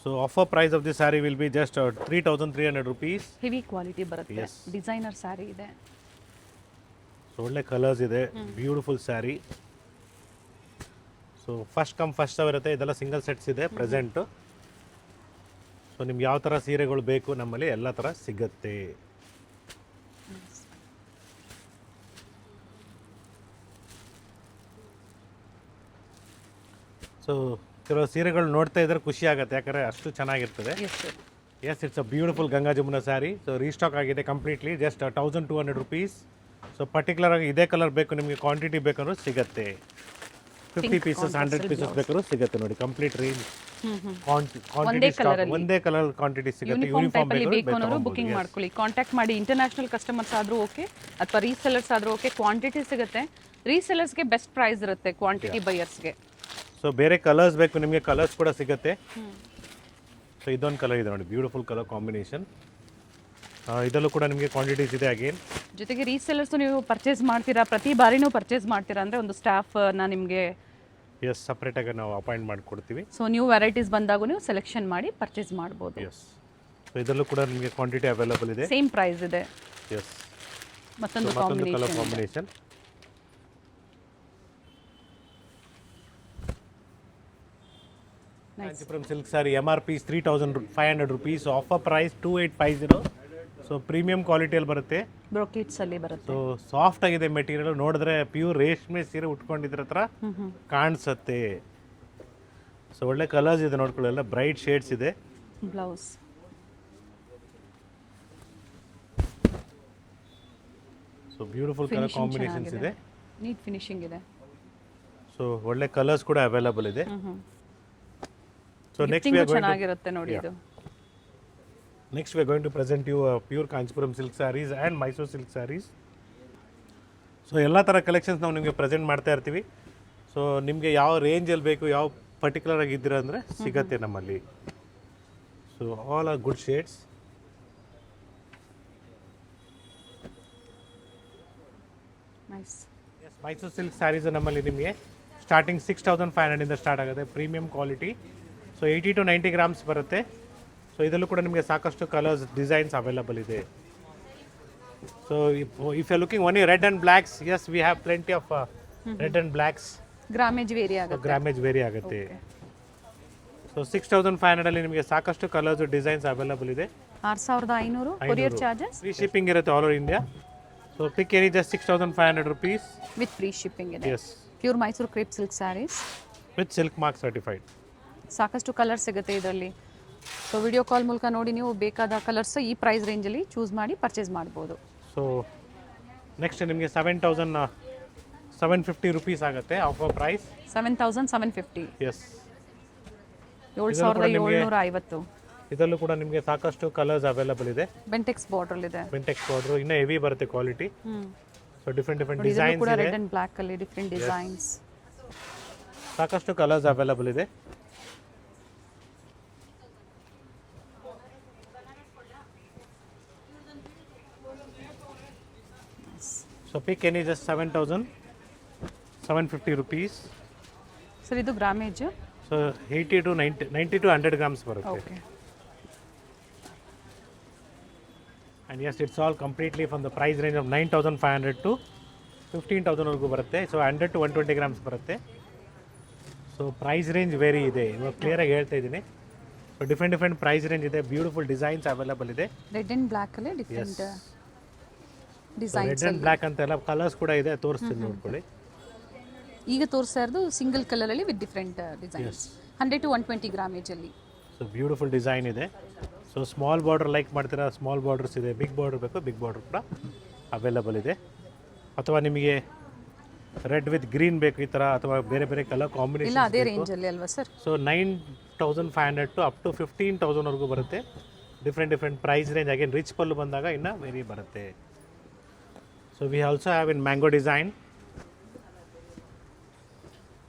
So offer price of the sari will be just 3,300 rupees. Heavy quality ಬರುತ್ತೆ, Yes. ಡಿಸೈನರ್ ಸ್ಯಾರಿ ಇದೆ. ಸೊ ಒಳ್ಳೆ ಕಲರ್ಸ್ ಇದೆ, beautiful sari. So first come first ಇರುತ್ತೆ, ಇದೆಲ್ಲ ಸಿಂಗಲ್ ಸೆಟ್ಸ್ ಇದೆ ಪ್ರೆಸೆಂಟು. ಸೊ ನಿಮ್ಗೆ ಯಾವ ಥರ ಸೀರೆಗಳು ಬೇಕು ನಮ್ಮಲ್ಲಿ ಎಲ್ಲ ಥರ ಸಿಗುತ್ತೆ. ಸೊ ಕೆಲವು ಸೀರೆಗಳು ನೋಡ್ತಾ ಇದ್ರೆ ಖುಷಿ ಆಗುತ್ತೆ, ಯಾಕಂದರೆ ಅಷ್ಟು ಚೆನ್ನಾಗಿರ್ತದೆ. Yes sir. Yes, it's a beautiful Ganga Jamuna saree. So restock ಆಗಿದೆ completely, just 1,200 rupees. So particular ಆಗಿ ಇದೇ ಕಲರ್ ಬೇಕು ನಿಮಗೆ, ಕ್ವಾಂಟಿಟಿ ಬೇಕಂದ್ರೂ ಸಿಗುತ್ತೆ. 50 pieces 100 pieces ಬೇಕಾದ್ರೂ ಸಿಗುತ್ತೆ ನೋಡಿ. ಕಂಪ್ಲೀಟ್ ರೇಂಜ್ ಕ್ವಾಂಟಿಟಿ ಸ್ಟಾಕ್, ಒಂದೇ ಕಲರ್ ಕ್ವಾಂಟಿಟಿ ಸಿಗುತ್ತೆ. ಯೂನಿಫಾರ್ಮ್ ಟೈಪ್ ಅಲ್ಲಿ ಬೇಕು ಅನ್ನೋರು ಬುಕಿಂಗ್ ಮಾಡ್ಕೊಳ್ಳಿ, ಕಾಂಟ್ಯಾಕ್ಟ್ ಮಾಡಿ. ಇಂಟರ್ನ್ಯಾಷನಲ್ ಕಸ್ಟಮರ್ಸ್ ಆದ್ರೂ ಓಕೆ ಅಥವಾ ರೀಸೆಲ್ಲರ್ಸ್ ಆದ್ರೂ ಓಕೆ, ಕ್ವಾಂಟಿಟಿ ಸಿಗುತ್ತೆ. ರೀಸೆಲ್ಲರ್ಸ್ಗೆ ಬೆಸ್ಟ್ ಪ್ರೈಸ್ ಇರುತ್ತೆ, ಕ್ವಾಂಟಿಟಿ ಬೈಯರ್ಸ್ಗೆ. ಸೊ ಬೇರೆ ಕಲರ್ಸ್ ಬೇಕು ನಿಮಗೆ, ಕಲರ್ಸ್ ಕೂಡ ಸಿಗುತ್ತೆ. ಸೊ ಇದೊಂದು ಕಲರ್ ಇದೆ ನೋಡಿ, ಬ್ಯೂಟಿಫುಲ್ ಕಲರ್ ಕಾಂಬಿನೇಷನ್. ಇದರಲ್ಲೂ ಕೂಡ ನಿಮಗೆ ಕ್ವಾಂಟಿಟೀಸ್ ಇದೆ ಅಗೇನ್. ಜೊತೆಗೆ ರೀಸೆಲ್ಲರ್ಸ್ ನೀವು ಪರ್ಚೇಸ್ ಮಾಡ್ತೀರಾ, ಪ್ರತಿ ಬಾರಿನೂ ಪರ್ಚೇಸ್ ಮಾಡ್ತೀರಾ ಅಂದರೆ ಒಂದು ಸ್ಟಾಫ್ನ ನಿಮಗೆ ಎಸ್ ಸಪ್ರೇಟಾಗಿ ನಾವು ಅಪಾಯಿಂಟ್ ಮಾಡಿಕೊಡ್ತೀವಿ. ಸೊ ನ್ಯೂ ವೆರೈಟೀಸ್ ಬಂದಾಗೂ ನೀವು ಸೆಲೆಕ್ಷನ್ ಮಾಡಿ ಪರ್ಚೇಸ್ ಮಾಡ್ಬೋದು. ಎಸ್, ಸೊ ಇದರಲ್ಲೂ ಕೂಡ ನಿಮಗೆ ಕ್ವಾಂಟಿಟಿ ಅವೈಲಬಲ್ ಇದೆ. ಸೇಮ್ ಪ್ರೈಸ್ ಇದೆ. ಎಸ್, ಮತ್ತೊಂದು colour combination. Kanchipuram silk saree MRP 3,500 rupees, offer price 2,850. So premium ಕ್ವಾಲಿಟಿಯಲ್ಲಿ ಬರುತ್ತೆ. ಬ್ರೊಕೇಟ್ಸ್ ಅಲ್ಲಿ ಬರುತ್ತೆ. ಸೊ ಸಾಫ್ಟ್ ಆಗಿದೆ ಮೆಟೀರಿಯಲ್, ನೋಡಿದ್ರೆ ಪ್ಯೂರ್ ರೇಷ್ಮೆ ಸೀರೆ ಉಟ್ಕೊಂಡಿದ್ರ ಹತ್ರ ಕಾಣಿಸುತ್ತೆ. ಸೊ ಒಳ್ಳೆ ಕಲರ್ಸ್ ಇದೆ ನೋಡ್ಕೊಳ್ಳಿ, ಎಲ್ಲ ಬ್ರೈಟ್ ಶೇಡ್ಸ್ ಇದೆ. Blouse so beautiful colour combinations ಇದೆ, ನೀಟ್ ಫಿನಿಶಿಂಗ್ ಇದೆ. ಸೊ ಒಳ್ಳೆ ಕಲರ್ಸ್ ಕೂಡ ಅವೈಲಬಲ್ ಇದೆ. ಸೊ ನೆಕ್ಸ್ಟ್ ಚೆನ್ನಾಗಿರುತ್ತೆ ನೋಡಿ ಇದು. Next we are going to present you pure Kanchipuram silk sarees and Mysore silk sarees. So ಎಲ್ಲ ಥರ ಕಲೆಕ್ಷನ್ಸ್ ನಾವು ನಿಮಗೆ ಪ್ರೆಸೆಂಟ್ ಮಾಡ್ತಾ ಇರ್ತೀವಿ. ಸೊ ನಿಮಗೆ ಯಾವ ರೇಂಜಲ್ಲಿ ಬೇಕು, ಯಾವ ಪರ್ಟಿಕ್ಯುಲರ್ ಆಗಿ ಇದ್ದೀರಾ ಅಂದರೆ ಸಿಗತ್ತೆ ನಮ್ಮಲ್ಲಿ. So all are good shades. Nice. Mysore silk saris ನಮ್ಮಲ್ಲಿ ನಿಮಗೆ ಸ್ಟಾರ್ಟಿಂಗ್ 6,500 ಇಂದ ಸ್ಟಾರ್ಟ್ ಆಗುತ್ತೆ, premium quality. So 80 to 90 grams ಬರುತ್ತೆ. ಸೊ ಇದರಲ್ಲೂ ಕೂಡ ನಿಮಗೆ ಸಾಕಷ್ಟು ಕಲರ್ಸ್ ಡಿಸೈನ್ಸ್ ಅವೈಲಬಲ್ ಇದೆ. So if you looking only red and blacks, yes we have plenty of red and blacks. Grammage vary ಆಗುತ್ತೆ. ಗ್ರಾಮೇಜ್ ವೇರಿ ಆಗುತ್ತೆ. ಸೊ 6,500 ಅಲ್ಲಿ ನಿಮಗೆ ಸಾಕಷ್ಟು ಕಲರ್ಸ್ ಡಿಸೈನ್ಸ್ ಅವೈಲಬಲ್ ಇದೆ. 6,500 ಕೊರಿಯರ್ ಚಾರ್ಜಸ್, ಫ್ರೀ ಶಿಪ್ಪಿಂಗ್ ಇರುತ್ತೆ all over India. So pick any just 6,500 rupees with free shipping ಇದೆ. Yes, pure Mysore crepe silk saris with silk mark certified. ಸಾಕಷ್ಟು colour ಸಿಗುತ್ತೆ ಇದರಲ್ಲಿ. ಸೊ ವಿಡಿಯೋ ಕಾಲ್ ಮೂಲಕ ನೋಡಿ ನೀವು ಬೇಕಾದ ಕಲರ್ಸ್ ಈ ಪ್ರೈಸ್ ರೇಂಜಲ್ಲಿ ಚೂಸ್ ಮಾಡಿ ಪರ್ಚೇಸ್ ಮಾಡ್ಬೋದು. ಸೊ ನೆಕ್ಸ್ಟ್ ನಿಮಗೆ 7,750 rupees ಆಗುತ್ತೆ ಆಫರ್ ಪ್ರೈಸ್. 7,750. ಎಸ್, 7,750. ಇದರಲ್ಲೂ ಕೂಡ ನಿಮಗೆ ಸಾಕಷ್ಟು ಕಲರ್ಸ್ ಅವೈಲಬಲ್ ಇದೆ. ಬೆಂಟೆಕ್ಸ್ ಬಾರ್ಡರ್ ಇದೆ. ಬೆಂಟೆಕ್ಸ್ ಬಾರ್ಡರ್ ಇನ್ನೂ ಹೆವಿ ಬರುತ್ತೆ ಕ್ವಾಲಿಟಿ. ಸೊ ಡಿಫ್ರೆಂಟ್ ಇದರಲ್ಲೂ ಡಿಸೈನ್ಸ್ ಕೂಡ ಇದೆ, ರೆಡ್ ಅಂಡ್ ಬ್ಲ್ಯಾಕ್ ಅಲ್ಲಿ ಡಿಫ್ರೆಂಟ್ ಡಿಸೈನ್ಸ್. ಸಾಕಷ್ಟು ಕಲರ್ಸ್ ಅವೈಲಬಲ್ ಇದೆ. So pick any just 7,750 rupees. Sir ಇದು grammage. So 80 to 90 to 100 grams ಬರುತ್ತೆ. Okay. And yes, it's all completely from the price range of 9,500 to 15,000 ವರೆಗೂ ಬರುತ್ತೆ. So 100 to 120 grams ಬರುತ್ತೆ. So price range vary ಇದೆ, ಇವಾಗ ಕ್ಲಿಯರಾಗಿ ಹೇಳ್ತಾ ಇದ್ದೀನಿ. ಸೊ ಡಿಫ್ರೆಂಟ್ ಪ್ರೈಸ್ ರೇಂಜ್ ಇದೆ, ಬ್ಯೂಟಿಫುಲ್ ಡಿಸೈನ್ಸ್ ಅವೈಲಬಲ್ ಇದೆ. ರೆಡ್ ಅಂಡ್ ಬ್ಲ್ಯಾಕ್ ಅಲ್ಲಿ different designs. Red and black ಅಂತ ಎಲ್ಲ ಕಲರ್ಸ್ ಕೂಡ ಇದೆ, ತೋರಿಸ್ತೀನಿ ನೋಡ್ಕೊಳ್ಳಿ. ಈಗ ತೋರಿಸ್ತಾ ಇರೋದು ಸಿಂಗಲ್ ಕಲರ್ ಅಲ್ಲಿ with different designs. 100 to 120 grammage ಅಲ್ಲಿ. ಸೊ ಬ್ಯೂಟಿಫುಲ್ ಡಿಸೈನ್ ಇದೆ. ಸೊ ಸ್ಮಾಲ್ ಬಾರ್ಡರ್ ಲೈಕ್ ಮಾಡ್ತೀರಾ, ಸ್ಮಾಲ್ ಬಾರ್ಡರ್ಸ್ ಇದೆ. ಬಿಗ್ ಬಾರ್ಡರ್ ಬೇಕು, ಬಿಗ್ ಬಾರ್ಡರ್ ಕೂಡ ಅವೈಲಬಲ್ ಇದೆ. ಅಥವಾ ನಿಮಗೆ ರೆಡ್ ವಿತ್ ಗ್ರೀನ್ ಬೇಕು ಈ ಥರ, ಅಥವಾ ಬೇರೆ ಬೇರೆ ಕಲರ್ ಇಲ್ಲ ಕಾಂಬಿನೇಷನ್. ಅದೇ ರೇಂಜ್ ಅಲ್ಲಿ ಅಲ್ವಾ sir? So 12,500 to up to 15,000ವರೆಗೂ ಬರುತ್ತೆ. Different price range. Again rich pallu ಬಂದಾಗ ಇನ್ನೂ ವೇರಿ ಬರುತ್ತೆ. So we also have in mango design.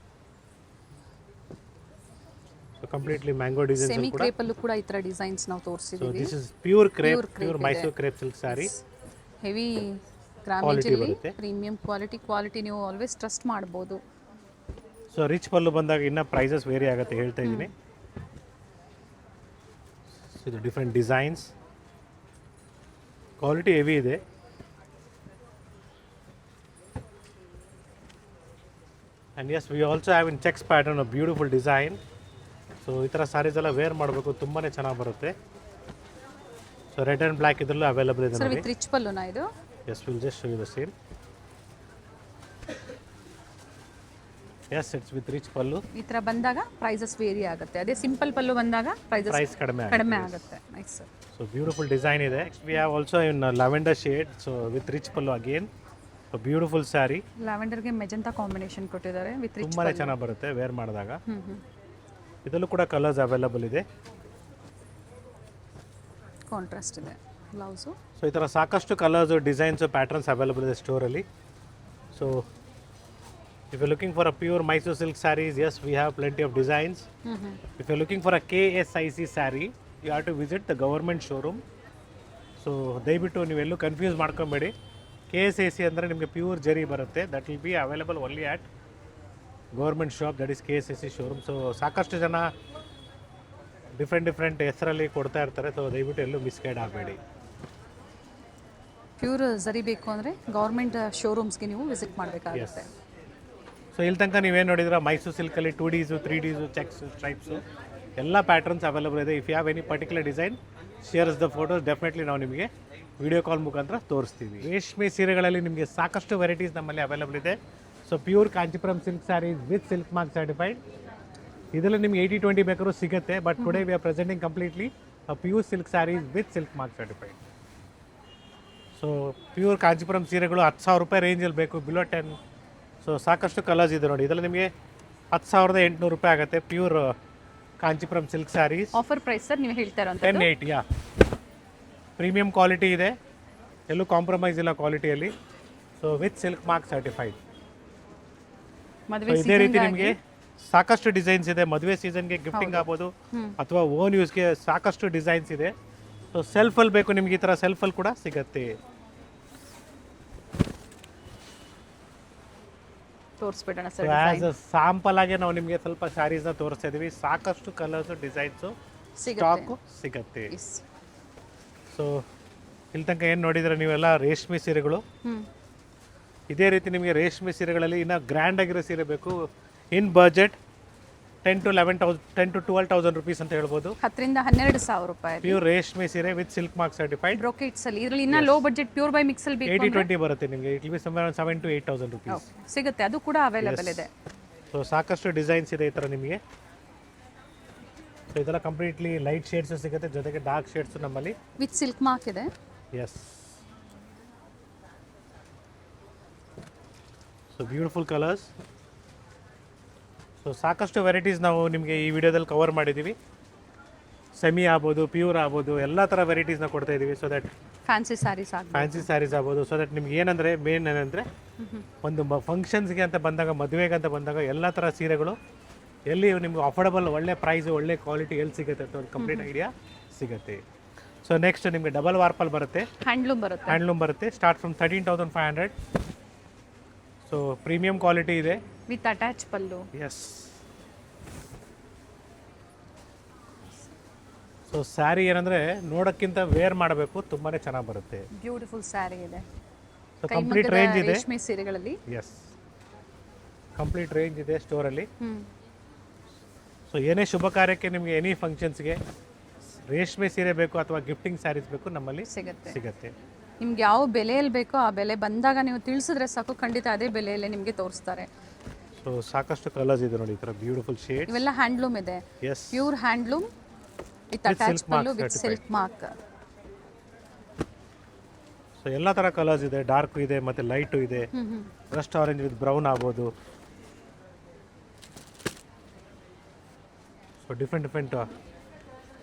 So completely mango designs semi ಕೂಡ. ಕ್ರೇಪಲ್ಲೂ ಕೂಡ ಈ ಥರ ಡಿಸೈನ್ಸ್ ನಾವು ಸೊ ತೋರಿಸಿದ್ದೀವಿ. This is pure crepe, Pure crepe pure ಇದೆ. Mysore crepe silk saree. Heavy Quality ಗ್ರಾಮೇಜಲ್ಲಿ ಬರುತ್ತೆ. ಪ್ರೀಮಿಯಂ ಕ್ವಾಲಿಟಿ ನೀವು ಆಲ್ವೇಸ್ ಟ್ರಸ್ಟ್ ಮಾಡ್ಬೋದು. ಸೊ ರಿಚ್ ಪಲ್ಲು ಬಂದಾಗ ಇನ್ನೂ ಪ್ರೈಸಸ್ ವೇರಿ ಆಗುತ್ತೆ ಹೇಳ್ತಾ ಇದ್ದೀನಿ. ಸೊ ಇದು ಡಿಫ್ರೆಂಟ್ ಡಿಸೈನ್ಸ್, ಕ್ವಾಲಿಟಿ ಹೆವಿ ಇದೆ. And yes we also have in checks pattern beautiful design. So ಈ ಥರ ಸ್ಯಾರೀಸ್ ಎಲ್ಲ ವೇರ್ ಮಾಡಬೇಕು, ತುಂಬಾ ಚೆನ್ನಾಗಿ ಬರುತ್ತೆ. ಸೊ ರೆಡ್ ಆ್ಯಂಡ್ ಬ್ಲ್ಯಾಕ್ ಇದರಲ್ಲೂ ಅವೈಲಬಲ್ ಇದೆ ಸರ್ ನೋಡಿ. ವಿತ್ ರಿಚ್ ಪಲ್ಲುನಾ ಇದು? Yes will just show you the same. Yes it's with rich pallu. ಈ ಥರ ಬಂದಾಗ ಪ್ರೈಸಸ್ ವೇರಿ ಆಗುತ್ತೆ. ಅದೇ ಸಿಂಪಲ್ ಪಲ್ಲು ಬಂದಾಗ ಪ್ರೈಸಸ್ ಪ್ರೈಸ್ ಕಡಿಮೆ ಕಡಿಮೆ ಆಗುತ್ತೆ. Nice sir. So beautiful design ಇದೆ. We have also in lavender shade, so with rich pallu again. Beautiful saree. ಲ್ಯಾವೆಂಡರ್ಗೆ ಮೆಜೆಂಟಾ ಕಾಂಬಿನೇಷನ್ ಕೊಟ್ಟಿದ್ದಾರೆ ವಿತ್ ರಿಚ್. ತುಂಬಾ ಚೆನ್ನಾಗಿ ಬರುತ್ತೆ ವೇರ್ ಮಾಡಿದಾಗ. ಹ್ಞೂ ಇದರಲ್ಲೂ ಕೂಡ ಕಲರ್ಸ್ ಅವೈಲಬಲ್ ಇದೆ. ಕಾಂಟ್ರಾಸ್ಟ್ ಇದೆ ಬ್ಲೌಸು. ಸೊ ಈ ಥರ ಸಾಕಷ್ಟು ಕಲರ್ಸು, ಡಿಸೈನ್ಸು, ಪ್ಯಾಟರ್ನ್ಸ್ ಅವೈಲಬಲ್ ಇದೆ ಸ್ಟೋರಲ್ಲಿ. So if you looking for a pure Mysore silk sarees, yes we have plenty of designs. If you looking for a KSIC sari, you have to visit the government showroom. So ದಯವಿಟ್ಟು ನೀವೆಲ್ಲೂ confuse ಮಾಡ್ಕೊಬೇಡಿ. KSIC ಅಂದರೆ ನಿಮಗೆ pure zari ಬರುತ್ತೆ. That will be available only at government shop, that is KSIC showroom. So ಸಾಕಷ್ಟು ಜನ different ಹೆಸರಲ್ಲಿ ಕೊಡ್ತಾ ಇರ್ತಾರೆ. ಸೊ ದಯವಿಟ್ಟು ಎಲ್ಲೂ ಮಿಸ್ಗೈಡ್ ಆಗಬೇಡಿ. ಪ್ಯೂರ್ ಜರಿ ಬೇಕು ಅಂದರೆ ಗೌರ್ಮೆಂಟ್ ಶೋರೂಮ್ಸ್ಗೆ ನೀವು ವಿಸಿಟ್ ಮಾಡಬೇಕಾಗುತ್ತೆ. ಸೊ ಇಲ್ಲಿ ತನಕ ನೀವೇನು ನೋಡಿದ್ರೆ ಮೈಸೂರು ಸಿಲ್ಕಲ್ಲಿ 2Ds 3Ds ಚೆಕ್ಸ್ ಸ್ಟ್ರೈಪ್ಸು ಎಲ್ಲ ಪ್ಯಾಟರ್ನ್ಸ್ ಅವೈಲಬಲ್ ಇದೆ. If you have any particular design, shares the photos, definitely ನಾವು ನಿಮಗೆ ವಿಡಿಯೋ ಕಾಲ್ ಮುಖಾಂತರ ತೋರಿಸ್ತೀವಿ. ರೇಷ್ಮೆ ಸೀರೆಗಳಲ್ಲಿ ನಿಮಗೆ ಸಾಕಷ್ಟು ವೆರೈಟೀಸ್ ನಮ್ಮಲ್ಲಿ ಅವೈಲಬಲ್ ಇದೆ. So pure Kanchipuram silk saris with silk mark certified. ಇದರಲ್ಲಿ ನಿಮ್ಗೆ 80-20 ಬೇಕಾದ್ರೂ ಸಿಗುತ್ತೆ. But today we are presenting completely pure silk saris with silk mark certified. So pure Kanchipuram ಸೀರೆಗಳು 10,000 ರೂಪಾಯಿ ರೇಂಜಲ್ಲಿ ಬೇಕು, ಬಿಲೋ 10. ಸೊ ಸಾಕಷ್ಟು ಕಲರ್ಸ್ ಇದೆ ನೋಡಿ. ಇದರಲ್ಲಿ ನಿಮಗೆ 10,800 ರೂಪಾಯಿ ಆಗುತ್ತೆ pure Kanchipuram silk saris. Offer price sir ನೀವು ಹೇಳ್ತಾ ಇರೋಂಥ 1080. ಯಾ, ಪ್ರೀಮಿಯಂ ಕ್ವಾಲಿಟಿ ಇದೆ, ಎಲ್ಲೂ ಕಾಂಪ್ರಮೈಸ್ ಇಲ್ಲ ಕ್ವಾಲಿಟಿಯಲ್ಲಿ. So with silk mark certified. ಮದುವೆ ಇದೇ ರೀತಿ ನಿಮಗೆ ಸಾಕಷ್ಟು ಡಿಸೈನ್ಸ್ ಇದೆ. ಮದುವೆ ಸೀಸನ್ಗೆ ಗಿಫ್ಟಿಂಗ್ ಆಗ್ಬೋದು ಅಥವಾ ಓನ್ ಯೂಸ್ಗೆ ಸಾಕಷ್ಟು ಡಿಸೈನ್ಸ್ ಇದೆ. ಸೊ ಸೆಲ್ಫಲ್ಲಿ ಬೇಕು ನಿಮ್ಗೆ, ಈ ಥರ ಸೆಲ್ಫಲ್ಲಿ ಕೂಡ ಸಿಗುತ್ತೆ. ತೋರಿಸ್ಬಿಡೋಣ ಸರ್. ಆ್ಯಸ್ ಅ ಸ್ಯಾಂಪಲ್ ಆಗಿ ನಾವು ನಿಮಗೆ ಸ್ವಲ್ಪ ಸ್ಯಾರೀಸ್ನ ತೋರಿಸ್ತಾ ಇದ್ದೀವಿ. ಸಾಕಷ್ಟು ಕಲರ್ಸು, ಡಿಸೈನ್ಸು, ಸ್ಟಾಕು ಸಿಗುತ್ತೆ. ಸೊ ಇಲ್ಲಿ ತನಕ ಏನು ನೋಡಿದ್ರೆ ನೀವೆಲ್ಲ ರೇಷ್ಮೆ ಸೀರೆಗಳು. ಇದೇ ರೀತಿ ನಿಮಗೆ ರೇಷ್ಮೆ ಸೀರೆಗಳಲ್ಲಿ ಇನ್ನೂ ಗ್ರ್ಯಾಂಡ್ ಆಗಿರೋ ಸೀರೆ ಬೇಕು, ಇನ್ ಬಜೆಟ್ 10 to 12,000 ರುಪೀಸ್ ಅಂತ ಹೇಳ್ಬೋದು. 10,000 to 12,000 ರೂಪಾಯಿ ಪ್ಯೂರ್ ರೇಷ್ಮೆ ಸೀರೆ ವಿತ್ ಸಿಲ್ಕ್ ಮಾರ್ಕ್ ಸರ್ಟಿಫೈಡ್. ಬ್ರೋಕೆಟ್ಸ್ ಅಲ್ಲಿ ಇದರಲ್ಲಿ ಇನ್ನ low budget pure by mix ಅಲ್ಲಿ ಬೇಕು 80-20 ಬರುತ್ತೆ ನಿಮಗೆ. It will B somewhere 7,000 to 8,000 rupees ಸಿಗುತ್ತೆ. ಅದು ಕೂಡ ಅವೈಲೇಬಲ್ ಇದೆ. ಸೊ ಸಾಕಷ್ಟು ಡಿಸೈನ್ಸ್ ಇದೆ ಈ ಥರ ನಿಮಗೆ. ಸೊ ಇದೆಲ್ಲ ಕಂಪ್ಲೀಟ್ಲಿ ಲೈಟ್ ಶೇಡ್ಸ್ ಸಿಗುತ್ತೆ, ಜೊತೆಗೆ ಡಾರ್ಕ್ ಶೇಡ್ಸ್ ನಮ್ಮಲ್ಲಿ ವಿತ್ ಸಿಲ್ಕ್ ಮಾರ್ಕ್ ಇದೆ. Yes. So beautiful colours. So ಸಾಕಷ್ಟು ವೆರೈಟೀಸ್ ನಾವು ನಿಮಗೆ ಈ ವಿಡಿಯೋದಲ್ಲಿ ಕವರ್ ಮಾಡಿದ್ದೀವಿ. ಸೆಮಿ ಆಗ್ಬೋದು, ಪ್ಯೂರ್ ಆಗ್ಬೋದು, ಎಲ್ಲ ಥರ ವೆರೈಟೀಸ್ನ ಕೊಡ್ತಾ ಇದ್ದೀವಿ. ಸೊ ದಟ್ ಫ್ಯಾನ್ಸಿ ಸ್ಯಾರೀಸ್ ಆಗ್ಬೋದು, ಫ್ಯಾನ್ಸಿ ಸ್ಯಾರೀಸ್ ಆಗ್ಬೋದು. ಸೊ ದಟ್ ನಿಮ್ಗೆ ಏನಂದರೆ ಮೇನ್ ಏನಂದರೆ ಒಂದು ಫಂಕ್ಷನ್ಸ್ಗೆ ಅಂತ ಬಂದಾಗ, ಮದುವೆಗೆ ಅಂತ ಬಂದಾಗ ಎಲ್ಲ ಥರ ಸೀರೆಗಳು ಎಲ್ಲಿ ನಿಮ್ಗೆ ಅಫೋರ್ಡಬಲ್, ಒಳ್ಳೆ ಪ್ರೈಸು, ಒಳ್ಳೆ ಕ್ವಾಲಿಟಿ ಎಲ್ಲಿ ಸಿಗುತ್ತೆ ಅಂತ ಒಂದು ಕಂಪ್ಲೀಟ್ ಐಡಿಯಾ ಸಿಗುತ್ತೆ. ಸೊ ನೆಕ್ಸ್ಟ್ ನಿಮಗೆ ಡಬಲ್ ವಾರ್ಪಲ್ ಬರುತ್ತೆ, ಹ್ಯಾಂಡ್ಲೂಮ್ ಬರುತ್ತೆ. Start from 13,500. So premium quality ಇದೆ with attach pallu. Yes. So saree ಏನಂದರೆ ನೋಡೋಕ್ಕಿಂತ ವೇರ್ ಮಾಡಬೇಕು, ತುಂಬಾ ಚೆನ್ನಾಗಿ ಬರುತ್ತೆ. ಬ್ಯೂಟಿಫುಲ್ ಸ್ಯಾರಿ ಇದೆ. ಸೊ ಕಂಪ್ಲೀಟ್ ರೇಂಜ್ ಇದೆ ರೇಷ್ಮೆ ಸೀರೆಗಳಲ್ಲಿ. ಎಸ್, ಕಂಪ್ಲೀಟ್ ರೇಂಜ್ ಇದೆ ಸ್ಟೋರಲ್ಲಿ. ಸೊ ಏನೇ ಶುಭ ಕಾರ್ಯಕ್ಕೆ ನಿಮಗೆ ಎನಿ ಫಂಕ್ಷನ್ಸ್ಗೆ ರೇಷ್ಮೆ ಸೀರೆ ಬೇಕು ಅಥವಾ ಗಿಫ್ಟಿಂಗ್ ಸ್ಯಾರೀಸ್ ಬೇಕು, ನಮ್ಮಲ್ಲಿ ಸಿಗುತ್ತೆ. ನಿಮ್ಗೆ ಯಾವ ಬೆಲೆಯಲ್ಲಿ ಬೇಕೋ ಆ ಬೆಲೆ ಬಂದಾಗ ನೀವು ತಿಳಿಸಿದ್ರೆ ಸಾಕು, ಖಂಡಿತ ಅದೇ ಬೆಲೆಯಲ್ಲೇ ನಿಮಗೆ ತೋರಿಸ್ತಾರೆ. ಸೊ ಸಾಕಷ್ಟು ಕಲರ್ಸ್ ಇದೆ ನೋಡಿ, ಈ ಥರ ಬ್ಯೂಟಿಫುಲ್ ಶೇಡ್. ಇವೆಲ್ಲ ಹ್ಯಾಂಡ್ಲೂಮ್ ಇದೆ. Yes, pure handloom with attach pallu with silk mark. So ಎಲ್ಲ ಥರ ಕಲರ್ಸ್ ಇದೆ, ಡಾರ್ಕ್ ಇದೆ ಮತ್ತು ಲೈಟು ಇದೆ. ರಸ್ಟ್ ಆರೆಂಜ್ ವಿತ್ ಬ್ರೌನ್ ಆಗ್ಬೋದು. So so different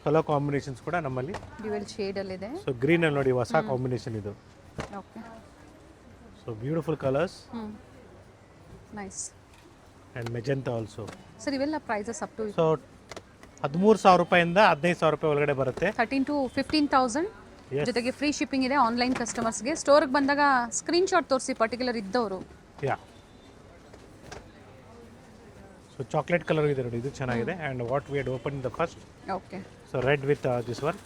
colour combinations ಕೂಡ ನಮ್ಮಲ್ಲಿ. ಡ್ಯುಯಲ್ ಶೇಡಲ್ಲಿದೆ. ಸೊ ಗ್ರೀನಲ್ಲಿ ನೋಡಿ ಹೊಸ ಕಾಂಬಿನೇಷನ್ ಇದು. Okay. So beautiful colours nice. And magenta also. Sir ಇವೆಲ್ಲ ಪ್ರೈಸಸ್ ಅಪ್ ಟು ಸೊ 13,000 ರೂಪಾಯಿಂದ 15,000 ರೂಪಾಯಿ ಒಳಗಡೆ ಬರುತ್ತೆ. 13 to 15,000 ಜೊತೆಗೆ ಫ್ರೀ ಶಿಪ್ಪಿಂಗ್ ಇದೆ ಆನ್ಲೈನ್ ಕಸ್ಟಮರ್ಸ್ಗೆ. ಸ್ಟೋರ್ಗೆ ಬಂದಾಗ ಸ್ಕ್ರೀನ್ಶಾಟ್ ತೋರಿಸಿ ಪರ್ಟಿಕ್ಯುಲರ್ ಇದ್ದವರು. ಯಾ. ಸೊ ಚಾಕ್ಲೇಟ್ ಕಲರ್ ಇದೆ ನೋಡಿ, ಇದು ಚೆನ್ನಾಗಿದೆ. And what we had open the first. Okay. So red with this one.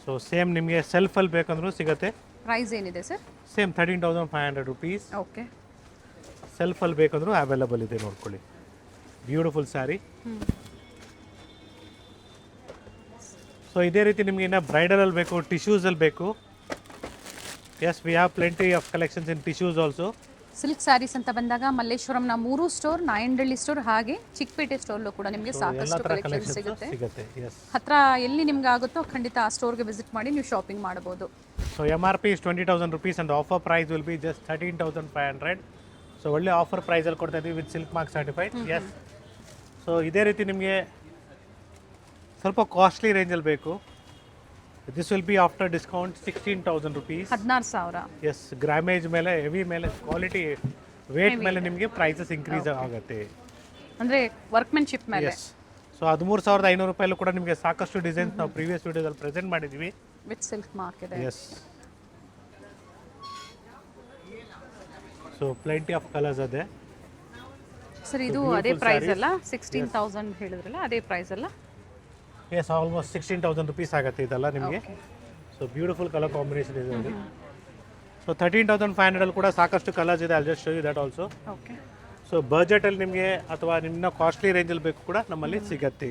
So same ನಿಮಗೆ ಸೆಲ್ಫಲ್ಲಿ ಬೇಕಂದ್ರೂ ಸಿಗುತ್ತೆ. ಪ್ರೈಸ್ ಏನಿದೆ ಸರ್? Same 13,500 rupees. ಓಕೆ. ಸೆಲ್ಫಲ್ಲಿ ಬೇಕಂದ್ರೂ ಅವೈಲಬಲ್ ಇದೆ, ನೋಡ್ಕೊಳ್ಳಿ. ಬ್ಯೂಟಿಫುಲ್ ಸ್ಯಾರಿ. ಸೊ ಇದೇ ರೀತಿ ನಿಮಗೆ ಇನ್ನು ಬ್ರೈಡಲಲ್ಲಿ ಬೇಕು, ಟಿಶ್ಯೂಸಲ್ಲಿ ಬೇಕು. Yes, we have plenty of collections in tissues also. Silk saris ಅಂತ ಬಂದಾಗ ಮಲ್ಲೇಶ್ವರಂನ 3 ಸ್ಟೋರ್, ನಾಯಂಡಹಳ್ಳಿ ಸ್ಟೋರ್ ಹಾಗೆ ಚಿಕ್ಕಪೇಟೆ ಸ್ಟೋರ್ಲು ಕೂಡ ನಿಮಗೆ ಸಾಕಷ್ಟು ಕಲೆಕ್ಷನ್ ಸಿಗುತ್ತೆ. ಹತ್ರ ಎಲ್ಲಿ ನಿಮ್ಗೆ ಆಗುತ್ತೋ ಖಂಡಿತ ಆ ಸ್ಟೋರ್ಗೆ ವಿಸಿಟ್ ಮಾಡಿ ನೀವು ಶಾಪಿಂಗ್ ಮಾಡಬಹುದು. So MRP is 20,000 rupees and the offer price will be just 13,500. So ಒಳ್ಳೆ ಆಫರ್ ಪ್ರೈಸಲ್ಲಿ ಕೊಡ್ತಾ ಇದ್ದೀವಿ with silk mark certified. Yes. So ಇದೇ ರೀತಿ ನಿಮಗೆ ಸ್ವಲ್ಪ ಕಾಸ್ಟ್ಲಿ ರೇಂಜಲ್ಲಿ ಬೇಕು. This will be after discount 16,000 rupees. 16,000. Yes, grammage ಮೇಲೆ, ಹೆವಿ ಮೇಲೆ, ಕ್ವಾಲಿಟಿ ವೇಟ್ ಮೇಲೆ ನಿಮಗೆ ಪ್ರೈಸಸ್ ಇನ್ಕ್ರೀಸ್ ಆಗುತ್ತೆ. ಅಂದರೆ ವರ್ಕ್ಮೆನ್ಶಿಪ್ ಮೇಲೆ. ಎಸ್. ಸೊ 13,500 ರೂಪಾಯಲ್ಲೂ ಕೂಡ ನಿಮಗೆ ಸಾಕಷ್ಟು ಡಿಸೈನ್ಸ್ ನಾವು ಪ್ರೀವಿಯಸ್ ವಿಡಿಯೋದಲ್ಲಿ ಪ್ರೆಸೆಂಟ್ ಮಾಡಿದ್ದೀವಿ. ವಿತ್ ಸಿಲ್ಕ್ ಮಾರ್ಕ್ ಇದೆ. Yes. So plenty of colours ಅದೇ. ಸರ್ ಇದು ಅದೇ ಪ್ರೈಸ್ ಅಲ್ಲ? 16,000 ಹೇಳಿದ್ರಲ್ಲ, ಅದೇ ಪ್ರೈಸ್ ಅಲ್ಲ? ಎಸ್, ಆಲ್ಮೋಸ್ಟ್ 16,000 rupees ಆಗುತ್ತೆ ಇದೆಲ್ಲ ನಿಮಗೆ. ಸೊ ಬ್ಯೂಟಿಫುಲ್ ಕಲರ್ ಕಾಂಬಿನೇಷನ್ ಇದೆ ಅಲ್ಲಿ. ಸೊ 13,500 ಕೂಡ ಸಾಕಷ್ಟು ಕಲರ್ಸ್ ಇದೆ. ಅಲ್ಲಿ just show you that also. Okay. So ಬಜೆಟಲ್ಲಿ ನಿಮಗೆ ಅಥವಾ ನಿನ್ನ ಕಾಸ್ಟ್ಲಿ ರೇಂಜಲ್ಲಿ ಬೇಕು ಕೂಡ ನಮ್ಮಲ್ಲಿ ಸಿಗತ್ತೆ.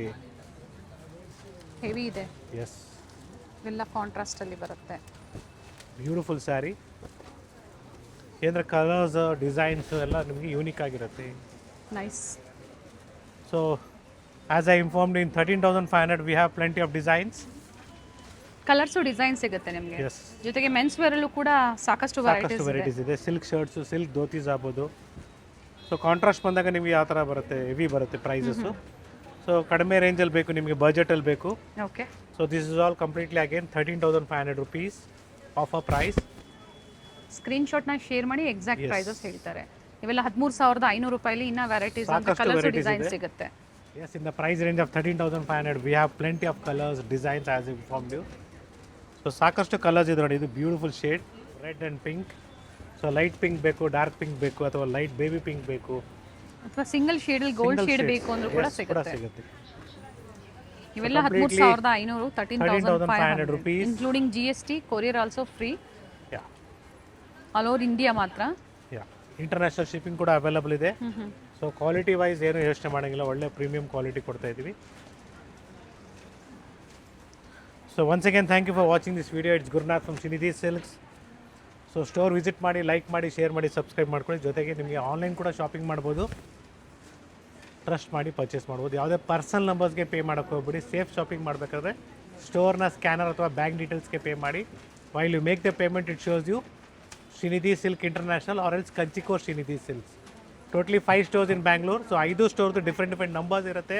ಹೆವಿ ಇದೆ. ಎಸ್. ಇವೆಲ್ಲ ಕಾಂಟ್ರಾಸ್ಟಲ್ಲಿ ಬರುತ್ತೆ. ಬ್ಯೂಟಿಫುಲ್ ಸ್ಯಾರಿ. ಏನಂದರೆ ಕಲರ್ಸ್, ಡಿಸೈನ್ಸ್ ಎಲ್ಲ ನಿಮಗೆ ಯೂನಿಕ್ ಆಗಿರುತ್ತೆ. Nice. So as I informed, in 13,500 V have plenty of designs. Colours design ಸಿಗುತ್ತೆ ನಿಮಗೆ. ಎಸ್. ಜೊತೆಗೆ ಮೆನ್ಸ್ ವೇರಲ್ಲೂ ಕೂಡ ಸಾಕಷ್ಟು ವೆರೈಟೀಸ್ ಇದೆ. ಸಿಲ್ಕ್ ಶರ್ಟ್ಸು, ಸಿಲ್ಕ್ ಧೋತೀಸ್ ಆಗ್ಬೋದು. ಸೊ ಕಾಂಟ್ರಾಸ್ಟ್ ಬಂದಾಗ ನಿಮಗೆ ಯಾವ ಥರ ಬರುತ್ತೆ, ಹೆವಿ ಬರುತ್ತೆ ಪ್ರೈಸಸ್ಸು. ಸೊ ಕಡಿಮೆ ರೇಂಜಲ್ಲಿ ಬೇಕು ನಿಮಗೆ, ಬಜೆಟಲ್ಲಿ ಬೇಕು. Okay. So this is all completely again 13,500 rupees offer price. ಸ್ಕ್ರೀನ್ಶಾಟ್ನ ಶೇರ್ ಮಾಡಿ ಎಕ್ಸಾಕ್ಟ್ ಪ್ರೈಸಸ್ ಹೇಳ್ತಾರೆ. ಇವೆಲ್ಲ 13,500 ರೂಪಾಯಿಲಿ ಇನ್ನೂ ವೆರೈಟೀಸ್ ಅಂತ ಕಲರ್ಸ್ ಡಿಸೈನ್ ಸಿಗುತ್ತೆ. Yes, in the price range of 13,500 we have plenty of colors, designs as informed you. So ಸಾಕಷ್ಟು colours ಇದೆ ನೋಡಿ. ಇದು beautiful shade, red and pink. So light pink ಬೇಕು, ಡಾರ್ಕ್ ಪಿಂಕ್ ಬೇಕು, ಅಥವಾ ಲೈಟ್ ಬೇಬಿ ಪಿಂಕ್ ಬೇಕು, ಅಥವಾ ಸಿಂಗಲ್ ಶೇಡಲ್ಲಿ ಗೋಲ್ಡ್ ಶೇಡ್ ಬೇಕು ಅಂದ್ರೂ ಕೂಡ ಸಿಗುತ್ತೆ. ಇವೆಲ್ಲ 13,500, 13,500 rupees, including GST, courier also free. All over India ಮಾತ್ರ. ಇಂಟರ್ನ್ಯಾಷನಲ್ ಶಿಪ್ಪಿಂಗ್ ಕೂಡ ಅವೈಲಬಲ್ ಇದೆ. ಸೊ ಕ್ವಾಲಿಟಿ ವೈಸ್ ಏನು ಯೋಚನೆ ಮಾಡೋಂಗಿಲ್ಲ, ಒಳ್ಳೆ ಪ್ರೀಮಿಯಂ ಕ್ವಾಲಿಟಿ ಕೊಡ್ತಾ ಇದ್ದೀವಿ. So once again thank you for watching this video. It's Gurunath from Shrinidhi silks. So store visit ಮಾಡಿ, ಲೈಕ್ ಮಾಡಿ, ಶೇರ್ ಮಾಡಿ, ಸಬ್ಸ್ಕ್ರೈಬ್ ಮಾಡ್ಕೊಳ್ಳಿ. ಜೊತೆಗೆ ನಿಮಗೆ ಆನ್ಲೈನ್ ಕೂಡ ಶಾಪಿಂಗ್ ಮಾಡ್ಬೋದು, ಟ್ರಸ್ಟ್ ಮಾಡಿ ಪರ್ಚೇಸ್ ಮಾಡ್ಬೋದು. ಯಾವುದೇ ಪರ್ಸನಲ್ ನಂಬರ್ಸ್ಗೆ ಪೇ ಮಾಡೋಕ್ಕೆ ಹೋಗ್ಬಿಡಿ. ಸೇಫ್ ಶಾಪಿಂಗ್ ಮಾಡಬೇಕಾದ್ರೆ ಸ್ಟೋರ್ನ ಸ್ಕ್ಯಾನರ್ ಅಥವಾ ಬ್ಯಾಂಕ್ ಡೀಟೇಲ್ಸ್ಗೆ ಪೇ ಮಾಡಿ. While you make the payment it shows you Shrinidhi silk international or else ಕಂಚಿಕೋ Shrinidhi silks. Totally 5 stores in Bangalore. So 5 ಸ್ಟೋರ್ದು ಡಿಫ್ರೆಂಟ್ ನಂಬರ್ಸ್ ಇರುತ್ತೆ,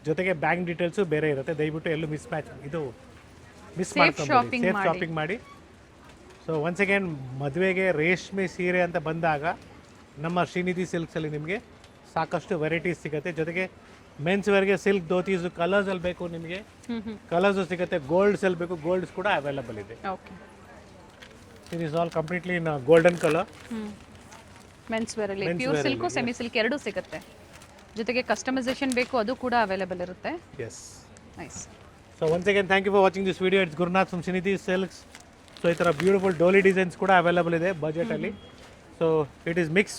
ಜೊತೆಗೆ ಬ್ಯಾಂಕ್ ಡೀಟೇಲ್ಸು ಬೇರೆ ಇರುತ್ತೆ. ದಯವಿಟ್ಟು ಎಲ್ಲೂ ಮಿಸ್ ಮಾಡ್ಕೊಂಡು ಸೇಫ್ ಶಾಪಿಂಗ್ ಮಾಡಿ. ಸೊ ಒನ್ಸ್ ಅಗೇನ್, ಮದುವೆಗೆ ರೇಷ್ಮೆ ಸೀರೆ ಅಂತ ಬಂದಾಗ ನಮ್ಮ ಶ್ರೀನಿಧಿ ಸಿಲ್ಕ್ಸಲ್ಲಿ ನಿಮಗೆ ಸಾಕಷ್ಟು ವೆರೈಟೀಸ್ ಸಿಗುತ್ತೆ. ಜೊತೆಗೆ ಮೆನ್ಸ್ ವೇರ್ಗೆ ಸಿಲ್ಕ್ ಧೋತೀಸು ಕಲರ್ಸಲ್ಲಿ ಬೇಕು ನಿಮಗೆ, ಕಲರ್ಸು ಸಿಗುತ್ತೆ. ಗೋಲ್ಡ್ಸಲ್ಲಿ ಬೇಕು, ಗೋಲ್ಡ್ಸ್ ಕೂಡ ಅವೈಲಬಲ್ ಇದೆ. It is all completely in golden colour. Men's ವೇರಲ್ಲಿ ಪ್ಯೂರ್ ಸಿಲ್ಕು, ಸೆಮಿ ಸಿಲ್ಕ್ ಎರಡೂ ಸಿಗುತ್ತೆ. ಜೊತೆಗೆ ಕಸ್ಟಮೈಸೇಷನ್ ಬೇಕು, ಅದು ಕೂಡ ಅವೈಲಬಲ್ ಇರುತ್ತೆ. Yes. Nice. So once again thank you for watching this video. It's Gurunath from Shrinidhi silks. So ಈ ಥರ ಬ್ಯೂಟಿಫುಲ್ ಡೋಲಿ ಡಿಸೈನ್ಸ್ ಕೂಡ ಅವೈಲಬಲ್ ಇದೆ ಬಜೆಟಲ್ಲಿ. So it is mix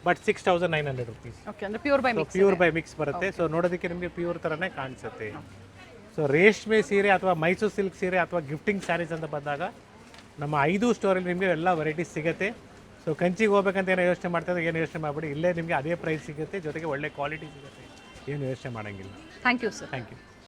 but 6,900 rupees. Okay, ಅಂದರೆ ಪ್ಯೂರ್ ಬೈ ಮಿಕ್ಸ್ ಬರುತ್ತೆ. ಸೊ ನೋಡೋದಕ್ಕೆ ನಿಮಗೆ ಪ್ಯೂರ್ ಥರನೇ ಕಾಣಿಸುತ್ತೆ. ಸೊ ರೇಷ್ಮೆ ಸೀರೆ ಅಥವಾ ಮೈಸೂರು ಸಿಲ್ಕ್ ಸೀರೆ ಅಥವಾ ಗಿಫ್ಟಿಂಗ್ ಸ್ಯಾರೀಸ್ ಅಂತ ಬಂದಾಗ ನಮ್ಮ 5 ಸ್ಟೋರಲ್ಲಿ ನಿಮಗೆ ಎಲ್ಲ ವೆರೈಟೀಸ್ ಸಿಗುತ್ತೆ. ಸೊ ಕಂಚಿಗೆ ಹೋಗ್ಬೇಕಂತ ಏನೋ ಯೋಚನೆ ಮಾಡ್ತಾ ಏನು ಯೋಚನೆ ಮಾಡಬೇಡಿ, ಇಲ್ಲೇ ನಿಮಗೆ ಅದೇ ಪ್ರೈಸ್ ಸಿಗುತ್ತೆ, ಜೊತೆಗೆ ಒಳ್ಳೆ ಕ್ವಾಲಿಟಿ ಸಿಗುತ್ತೆ, ಏನು ಯೋಚನೆ ಮಾಡೋಂಗಿಲ್ಲ. Thank you sir. Thank you.